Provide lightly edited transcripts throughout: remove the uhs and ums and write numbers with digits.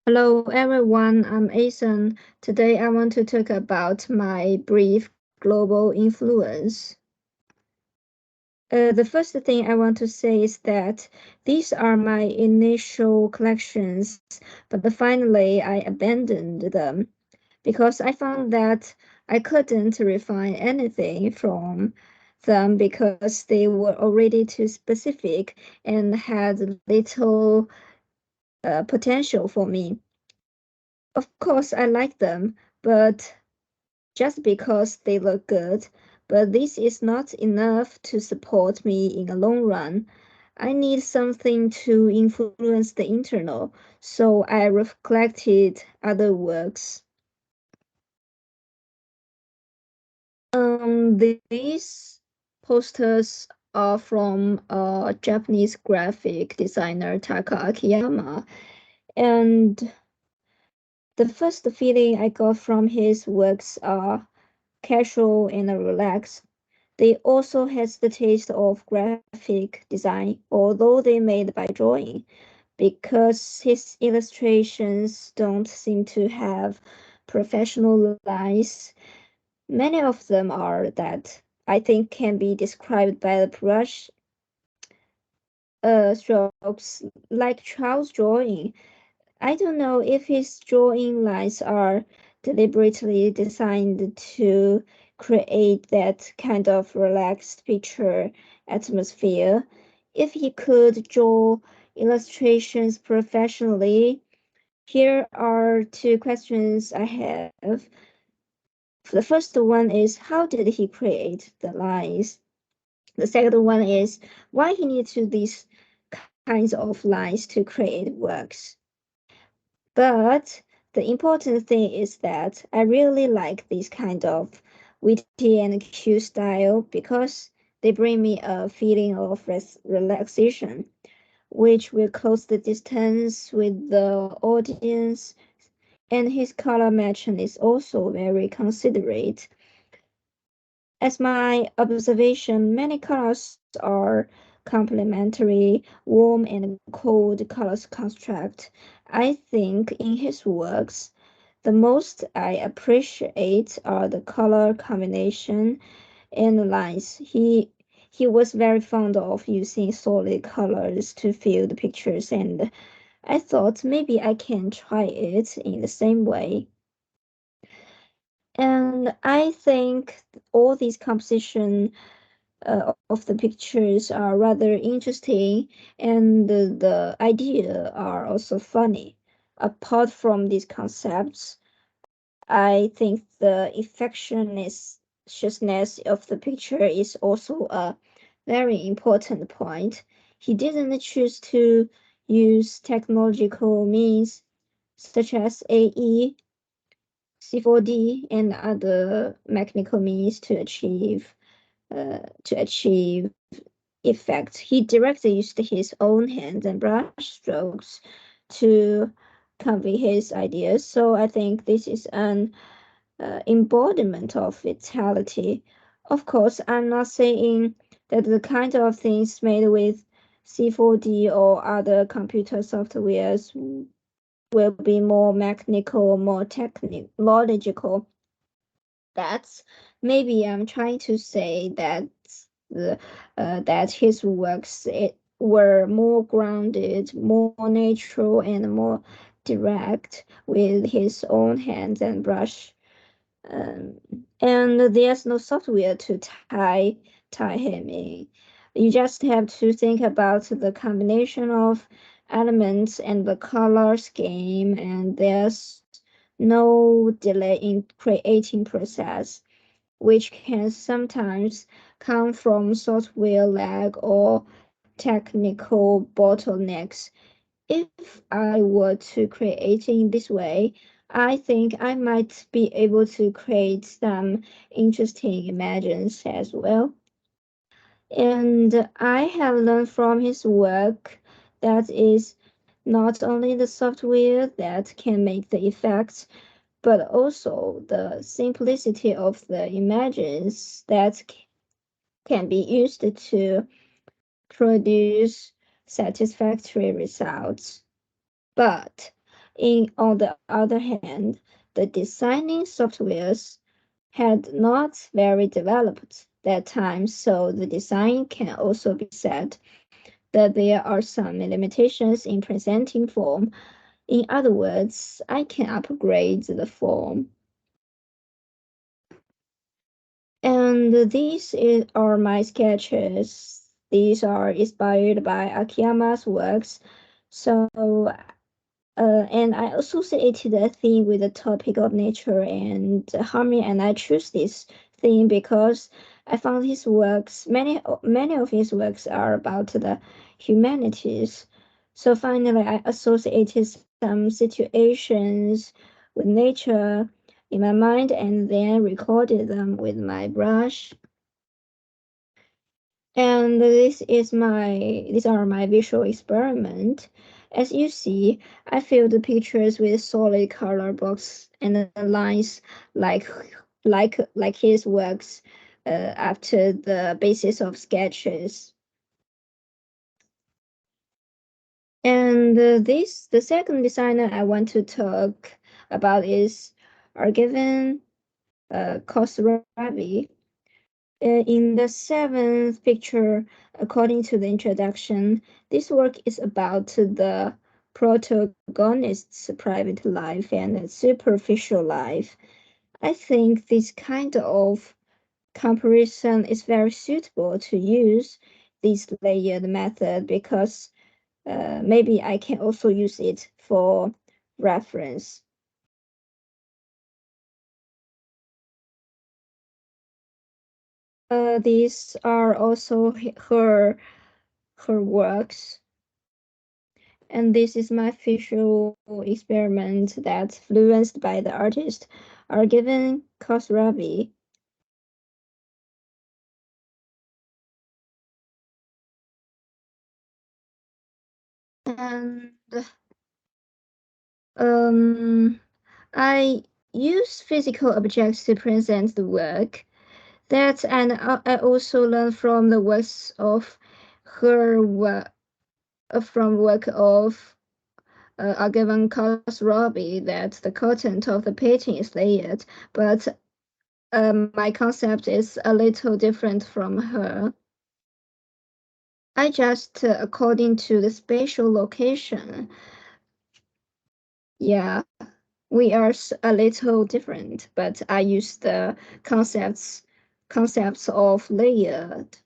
Hello everyone, I'm Acen. Today I want to talk about my brief global influence. The first thing I want to say is that these are my initial collections, but finally I abandoned them because I found that I couldn't refine anything from them because they were already too specific and had little potential for me. Of course, I like them, but just because they look good. But this is not enough to support me in the long run. I need something to influence the internal, so I reflected other works. These posters are from a Japanese graphic designer Taka Akiyama, and the first feeling I got from his works are casual and relaxed. They also has the taste of graphic design, although they made by drawing, because his illustrations don't seem to have professional lines. Many of them are that I think can be described by the brush strokes like child's drawing. I don't know if his drawing lines are deliberately designed to create that kind of relaxed picture atmosphere. If he could draw illustrations professionally, here are two questions I have. The first one is how did he create the lines? The second one is why he needs to these kinds of lines to create works. But the important thing is that I really like this kind of witty and cute style because they bring me a feeling of relaxation, which will close the distance with the audience. And his color matching is also very considerate. As my observation, many colors are complementary, warm and cold colors construct. I think in his works, the most I appreciate are the color combination and lines. He was very fond of using solid colors to fill the pictures, and I thought maybe I can try it in the same way. And I think all these composition of the pictures are rather interesting, and the idea are also funny. Apart from these concepts, I think the effectiousness of the picture is also a very important point. He didn't choose to use technological means such as AE, C4D, and other mechanical means to achieve effect. He directly used his own hands and brush strokes to convey his ideas. So I think this is an embodiment of vitality. Of course, I'm not saying that the kind of things made with C4D or other computer softwares will be more mechanical, more technological. That's maybe I'm trying to say that that his works were more grounded, more natural, and more direct with his own hands and brush. Um, and there's no software to tie him in. You just have to think about the combination of elements and the color scheme, and there's no delay in creating process, which can sometimes come from software lag or technical bottlenecks. If I were to create in this way, I think I might be able to create some interesting images as well. And I have learned from his work that is not only the software that can make the effects, but also the simplicity of the images that can be used to produce satisfactory results. But On the other hand, the designing softwares had not very developed that time, so the design can also be said that there are some limitations in presenting form. In other words, I can upgrade the form. And are my sketches. These are inspired by Akiyama's works. So, and I associated a theme with the topic of nature and harmony, and I choose this theme because I found his works, many of his works are about the humanities. So finally, I associated some situations with nature in my mind and then recorded them with my brush. And these are my visual experiment. As you see, I fill the pictures with solid color blocks and the lines like like his works after the basis of sketches. And the second designer I want to talk about is Argiven Khosravi. In the seventh picture, according to the introduction, this work is about the protagonist's private life and superficial life. I think this kind of comparison is very suitable to use this layered method because maybe I can also use it for reference. These are also her works. And this is my visual experiment that's influenced by the artist are given Khosravi. And um, I use physical objects to present the work. That and I also learned from the works of her work from work of Argivan Khosravi that the content of the painting is layered, but my concept is a little different from her. I just according to the spatial location. Yeah, we are a little different, but I use the concepts of layered.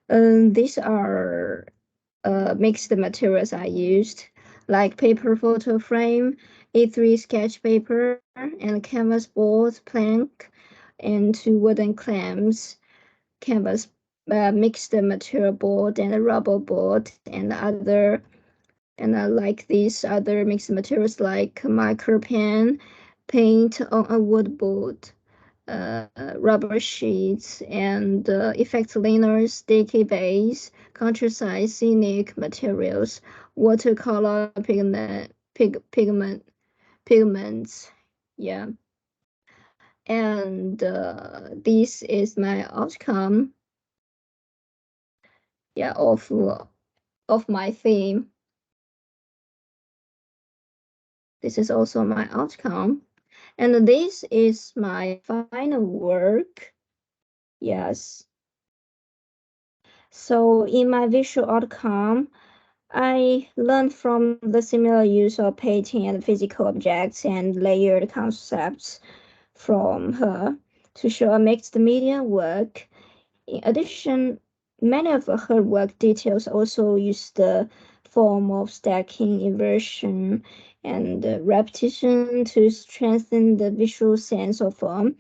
These are mixed materials I used, like paper photo frame, A3 sketch paper, and canvas board plank, and 2 wooden clamps, canvas mixed material board and a rubber board, and other and I like these other mixed materials like marker pen, paint on a wood board, rubber sheets, and effect liners, sticky base, countryside scenic materials, watercolor pigments. Yeah, and this is my outcome. Yeah, of my theme. This is also my outcome. And this is my final work. Yes. So in my visual outcome, I learned from the similar use of painting and physical objects and layered concepts from her to show a mixed media work. In addition, many of her work details also use the form of stacking, inversion, and repetition to strengthen the visual sense of form,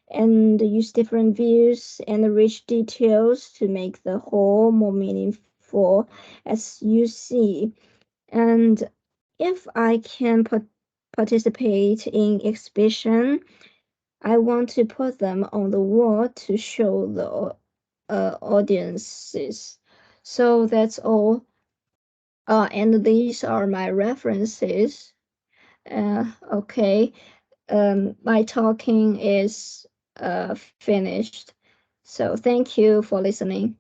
and use different views and rich details to make the whole more meaningful as you see. And if I can participate in exhibition, I want to put them on the wall to show the audiences. So that's all. And these are my references. Okay. My talking is finished. So thank you for listening.